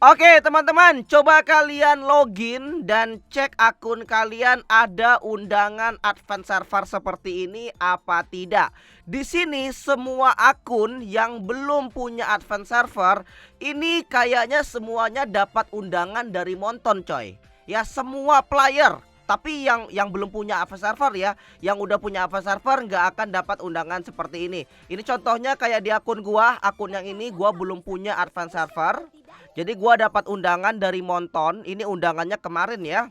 Oke teman-teman, coba kalian login dan cek akun kalian ada undangan Advance Server seperti ini apa tidak. Di sini semua akun yang belum punya Advance Server ini kayaknya semuanya dapat undangan dari Monton coy. Ya semua player. Tapi yang belum punya Advance Server ya, yang udah punya Advance Server nggak akan dapat undangan seperti ini. Ini contohnya kayak di akun gua, akun yang ini gua belum punya Advance Server. Jadi gua dapat undangan dari Monton. Ini undangannya kemarin ya.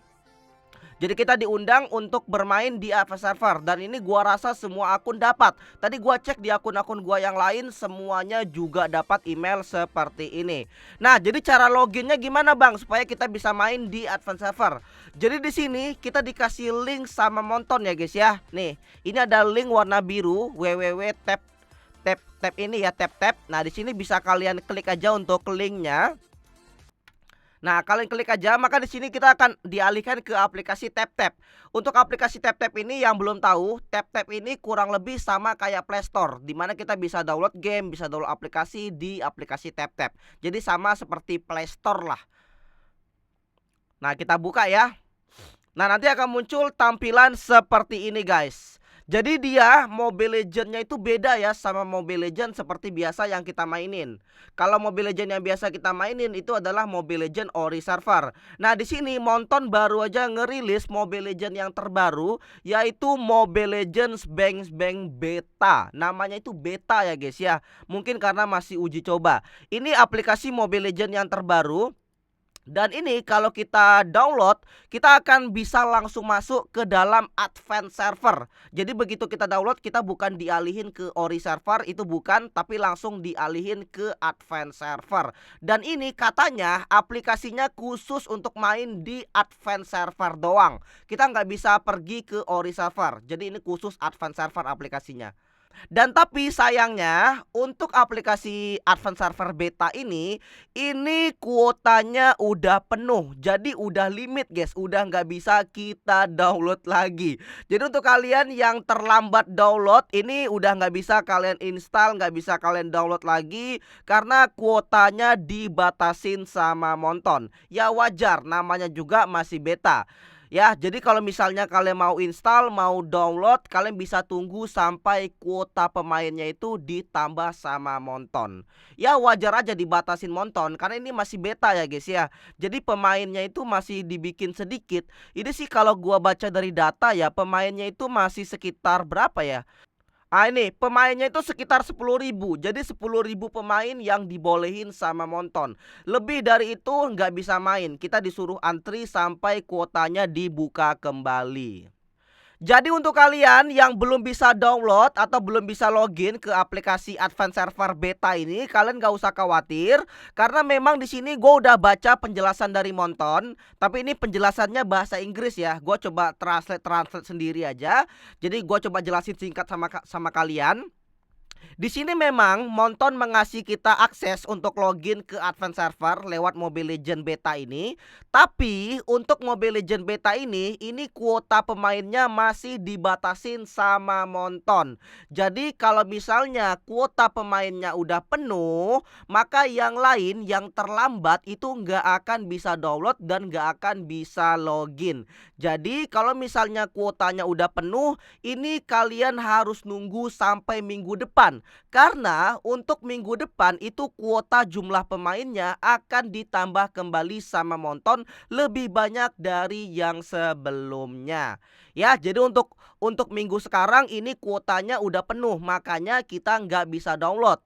Jadi kita diundang untuk bermain di Advance Server. Dan ini gua rasa semua akun dapat. Tadi gua cek di akun-akun gua yang lain, semuanya juga dapat email seperti ini. Nah jadi cara loginnya gimana bang, supaya kita bisa main di Advance Server. Jadi di sini kita dikasih link sama Monton ya guys ya. Nih ini ada link warna biru, www.tap ini ya, tap. Nah di sini bisa kalian klik aja untuk linknya. Nah, kalian klik aja, maka di sini kita akan dialihkan ke aplikasi TapTap. Untuk aplikasi TapTap ini yang belum tahu, TapTap ini kurang lebih sama kayak Play Store, di mana kita bisa download game, bisa download aplikasi di aplikasi TapTap. Jadi sama seperti Play Store lah. Nah, kita buka ya. Nah, nanti akan muncul tampilan seperti ini guys. Jadi dia Mobile Legends-nya itu beda ya sama Mobile Legends seperti biasa yang kita mainin. Kalau Mobile Legends yang biasa kita mainin itu adalah Mobile Legends Ori Server. Nah, di sini Monton baru aja ngerilis Mobile Legends yang terbaru, yaitu Mobile Legends Bang Bang Beta. Namanya itu beta ya guys ya. Mungkin karena masih uji coba. Ini aplikasi Mobile Legends yang terbaru. Dan ini kalau kita download, kita akan bisa langsung masuk ke dalam Advance Server. Jadi begitu kita download, kita bukan dialihin ke Ori Server, itu bukan, tapi langsung dialihin ke Advance Server. Dan ini katanya aplikasinya khusus untuk main di Advance Server doang. Kita nggak bisa pergi ke Ori Server. Jadi ini khusus Advance Server aplikasinya. Dan tapi sayangnya untuk aplikasi Advance Server Beta ini kuotanya udah penuh. Jadi udah limit guys, udah nggak bisa kita download lagi. Jadi untuk kalian yang terlambat download, ini udah nggak bisa kalian install, nggak bisa kalian download lagi karena kuotanya dibatasin sama Monton. Ya wajar, namanya juga masih beta. Ya, jadi kalau misalnya kalian mau install, mau download, kalian bisa tunggu sampai kuota pemainnya itu ditambah sama Monton. Ya wajar aja dibatasin Monton, karena ini masih beta ya guys ya. Jadi pemainnya itu masih dibikin sedikit. Ini sih kalau gua baca dari data ya, pemainnya itu masih sekitar berapa ya? Ini pemainnya itu sekitar 10.000. Jadi 10.000 pemain yang dibolehin sama Monton. Lebih dari itu nggak bisa main. Kita disuruh antri sampai kuotanya dibuka kembali. Jadi untuk kalian yang belum bisa download atau belum bisa login ke aplikasi Advance Server Beta ini, kalian gak usah khawatir karena memang di sini gue udah baca penjelasan dari Monton, tapi ini penjelasannya bahasa Inggris ya. Gue coba translate sendiri aja. Jadi gue coba jelasin singkat sama kalian. Di sini memang Monton mengasih kita akses untuk login ke Advance Server lewat Mobile Legends Beta ini. Tapi untuk Mobile Legends Beta ini kuota pemainnya masih dibatasin sama Monton. Jadi kalau misalnya kuota pemainnya udah penuh, maka yang lain yang terlambat itu nggak akan bisa download dan nggak akan bisa login. Jadi kalau misalnya kuotanya udah penuh, ini kalian harus nunggu sampai minggu depan. Karena untuk minggu depan itu kuota jumlah pemainnya akan ditambah kembali sama Monton lebih banyak dari yang sebelumnya. Ya, jadi untuk minggu sekarang ini kuotanya udah penuh, makanya kita nggak bisa download.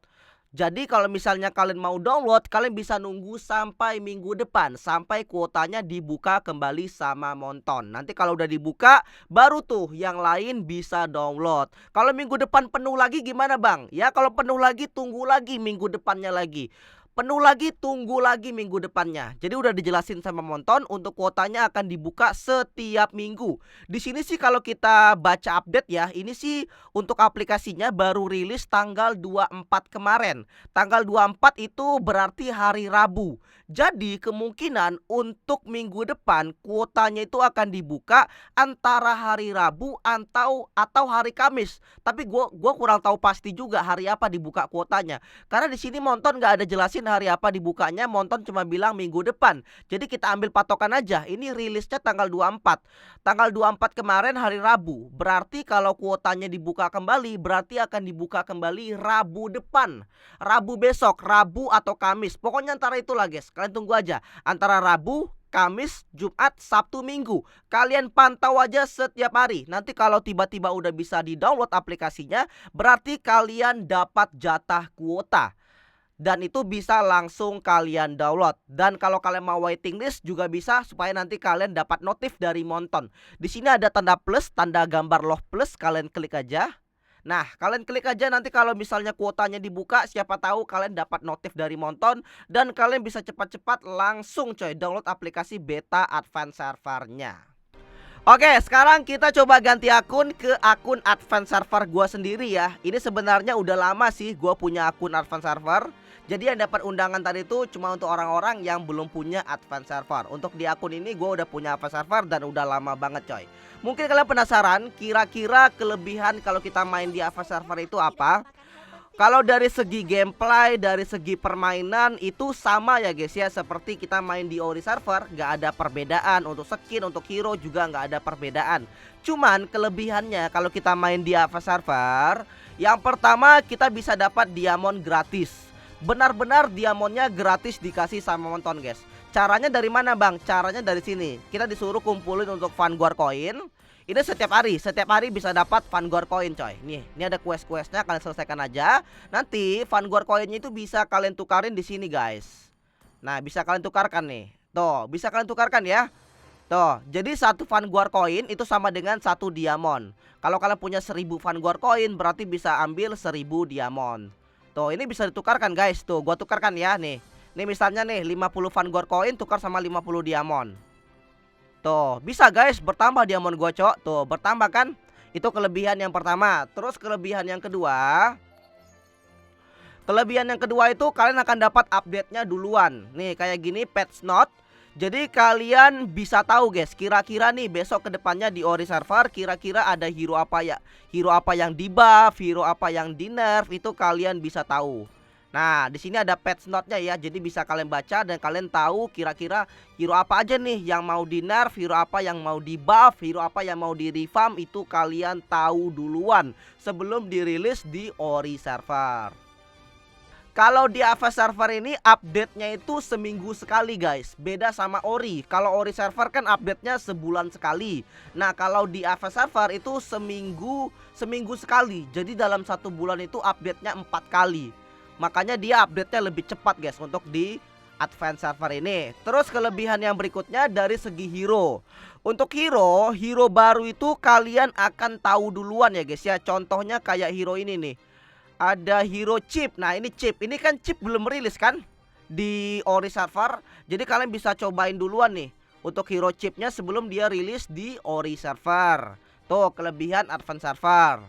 Jadi kalau misalnya kalian mau download, kalian bisa nunggu sampai minggu depan, sampai kuotanya dibuka kembali sama Monton. Nanti kalau udah dibuka, baru tuh yang lain bisa download. Kalau minggu depan penuh lagi gimana bang? Ya kalau penuh lagi tunggu lagi minggu depannya lagi. Penuh lagi tunggu lagi minggu depannya. Jadi udah dijelasin sama Monton untuk kuotanya akan dibuka setiap minggu. Di sini sih kalau kita baca update ya, ini sih untuk aplikasinya baru rilis tanggal 24 kemarin. Tanggal 24 itu berarti hari Rabu. Jadi kemungkinan untuk minggu depan kuotanya itu akan dibuka antara hari Rabu atau hari Kamis. Tapi gua kurang tahu pasti juga hari apa dibuka kuotanya. Karena di sini Monton nggak ada jelasin mungkin hari apa dibukanya, Monton cuma bilang minggu depan. Jadi kita ambil patokan aja. Ini rilisnya tanggal 24. Tanggal 24 kemarin hari Rabu. Berarti kalau kuotanya dibuka kembali, berarti akan dibuka kembali Rabu depan. Rabu besok, Rabu atau Kamis. Pokoknya antara itulah guys. Kalian tunggu aja. Antara Rabu, Kamis, Jumat, Sabtu, Minggu. Kalian pantau aja setiap hari. Nanti kalau tiba-tiba udah bisa di-download aplikasinya, berarti kalian dapat jatah kuota. Dan itu bisa langsung kalian download. Dan kalau kalian mau waiting list juga bisa, supaya nanti kalian dapat notif dari Monton. Di sini ada tanda plus, tanda gambar love plus, kalian klik aja. Nah, kalian klik aja, nanti kalau misalnya kuotanya dibuka, siapa tahu kalian dapat notif dari Monton dan kalian bisa cepat-cepat langsung coy download aplikasi beta advance servernya. Oke, sekarang kita coba ganti akun ke akun advance server gua sendiri ya. Ini sebenarnya udah lama sih gua punya akun advance server. Jadi yang dapat undangan tadi itu cuma untuk orang-orang yang belum punya advance server. Untuk di akun ini gue udah punya advance server dan udah lama banget coy. Mungkin kalian penasaran kira-kira kelebihan kalau kita main di advance server itu apa? Kalau dari segi gameplay, dari segi permainan itu sama ya guys ya. Seperti kita main di Ori server, gak ada perbedaan. Untuk skin, untuk hero juga gak ada perbedaan. Cuman kelebihannya kalau kita main di advance server, yang pertama kita bisa dapat diamond gratis. Benar-benar diamondnya gratis dikasih sama Monton guys. Caranya dari mana bang? Caranya dari sini. Kita disuruh kumpulin untuk Vanguard Coin. Ini setiap hari bisa dapat Vanguard Coin coy. Nih, ini ada quest-questnya, kalian selesaikan aja. Nanti Vanguard Coinnya itu bisa kalian tukarin di sini guys. Nah, bisa kalian tukarkan nih. Tuh, bisa kalian tukarkan ya. Tuh, jadi satu Vanguard Coin itu sama dengan satu diamond. Kalau kalian punya 1000 Vanguard Coin berarti bisa ambil 1000 diamond. Tuh, ini bisa ditukarkan guys. Tuh, gua tukarkan ya nih. Nih misalnya nih 50 Vanguard Coin tukar sama 50 diamond. Tuh, bisa guys, bertambah diamond gua, cok. Tuh, bertambah kan? Itu kelebihan yang pertama. Terus kelebihan yang kedua. Kelebihan yang kedua itu kalian akan dapat update-nya duluan. Nih, kayak gini patch note. Jadi kalian bisa tahu guys, kira-kira nih besok kedepannya di Ori server kira-kira ada hero apa ya, hero apa yang di buff, hero apa yang di nerf, itu kalian bisa tahu. Nah, di sini ada patch note-nya ya, jadi bisa kalian baca dan kalian tahu kira-kira hero apa aja nih yang mau di nerf, hero apa yang mau di buff, hero apa yang mau di revamp, itu kalian tahu duluan sebelum dirilis di Ori server. Kalau di Ava server ini update-nya itu seminggu sekali guys. Beda sama Ori. Kalau Ori server kan update-nya sebulan sekali. Nah, kalau di Ava server itu seminggu sekali. Jadi dalam satu bulan itu update-nya 4 kali. Makanya dia update-nya lebih cepat guys untuk di Advance server ini. Terus kelebihan yang berikutnya dari segi hero. Untuk hero baru itu kalian akan tahu duluan ya guys ya. Contohnya kayak hero ini nih. Ada hero chip. Nah, ini chip. Ini kan chip belum rilis kan di Ori server. Jadi kalian bisa cobain duluan nih untuk hero chipnya sebelum dia rilis di Ori server. Tuh kelebihan Advance server.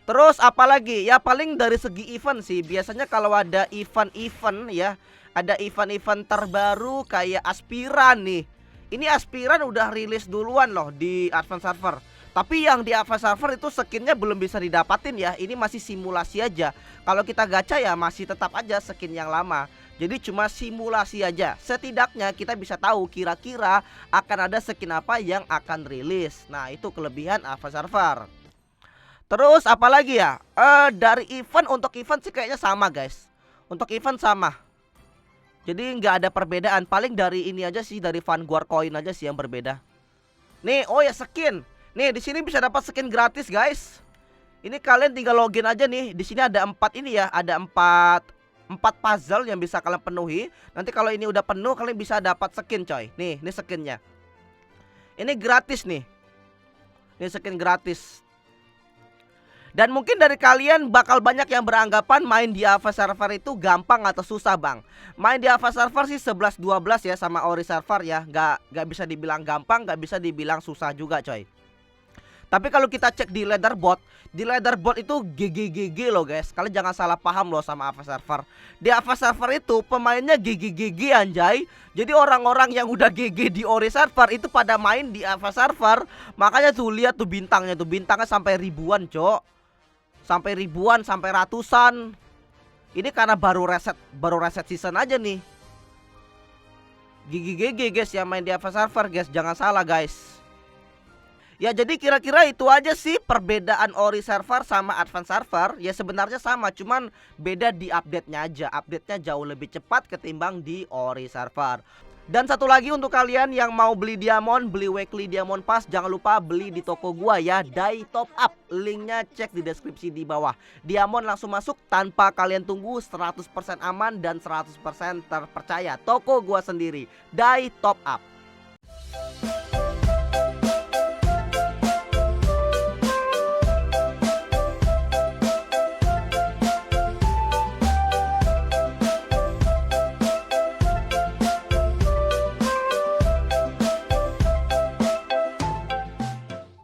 Terus apalagi? Ya paling dari segi event sih. Biasanya kalau ada event-event ya, ada event-event terbaru kayak Aspiran nih. Ini Aspiran udah rilis duluan loh di Advance server. Tapi yang di Ava server itu skinnya belum bisa didapatin ya. Ini masih simulasi aja. Kalau kita gacha ya masih tetap aja skin yang lama. Jadi cuma simulasi aja. Setidaknya kita bisa tahu kira-kira akan ada skin apa yang akan rilis. Nah, itu kelebihan Ava server. Terus apalagi ya? Dari event, untuk event sih kayaknya sama guys. Untuk event sama. Jadi nggak ada perbedaan. Paling dari ini aja sih, dari Vanguard Coin aja sih yang berbeda. Nih, oh ya skin. Nih, di sini bisa dapat skin gratis, guys. Ini kalian tinggal login aja nih. Di sini ada 4 ini ya, ada 4 puzzle yang bisa kalian penuhi. Nanti kalau ini udah penuh, kalian bisa dapat skin, coy. Nih, ini skinnya. Ini gratis nih. Ini skin gratis. Dan mungkin dari kalian bakal banyak yang beranggapan main di Ava server itu gampang atau susah bang. Main di Ava server sih 11-12 ya sama Ori server ya. Gak bisa dibilang gampang, gak bisa dibilang susah juga coy. Tapi kalau kita cek di leaderboard itu GGGG loh guys. Kalian jangan salah paham loh sama Ava server. Di Ava server itu pemainnya GGGG anjay. Jadi orang-orang yang udah GG di Ori server itu pada main di Ava server. Makanya tuh lihat tuh bintangnya sampai ribuan cok. Sampai ribuan, sampai ratusan. Ini karena baru reset season aja nih. Gigi GG guys yang main di Advance Server guys, jangan salah guys. Ya jadi kira-kira itu aja sih perbedaan Ori server sama Advance server. Ya sebenarnya sama, cuman beda di update-nya aja. Update-nya jauh lebih cepat ketimbang di Ori server. Dan satu lagi untuk kalian yang mau beli diamond, beli weekly diamond pass, jangan lupa beli di toko gua ya, Dai Top Up. Linknya cek di deskripsi di bawah. Diamond langsung masuk tanpa kalian tunggu, 100% aman dan 100% terpercaya. Toko gua sendiri, Dai Top Up.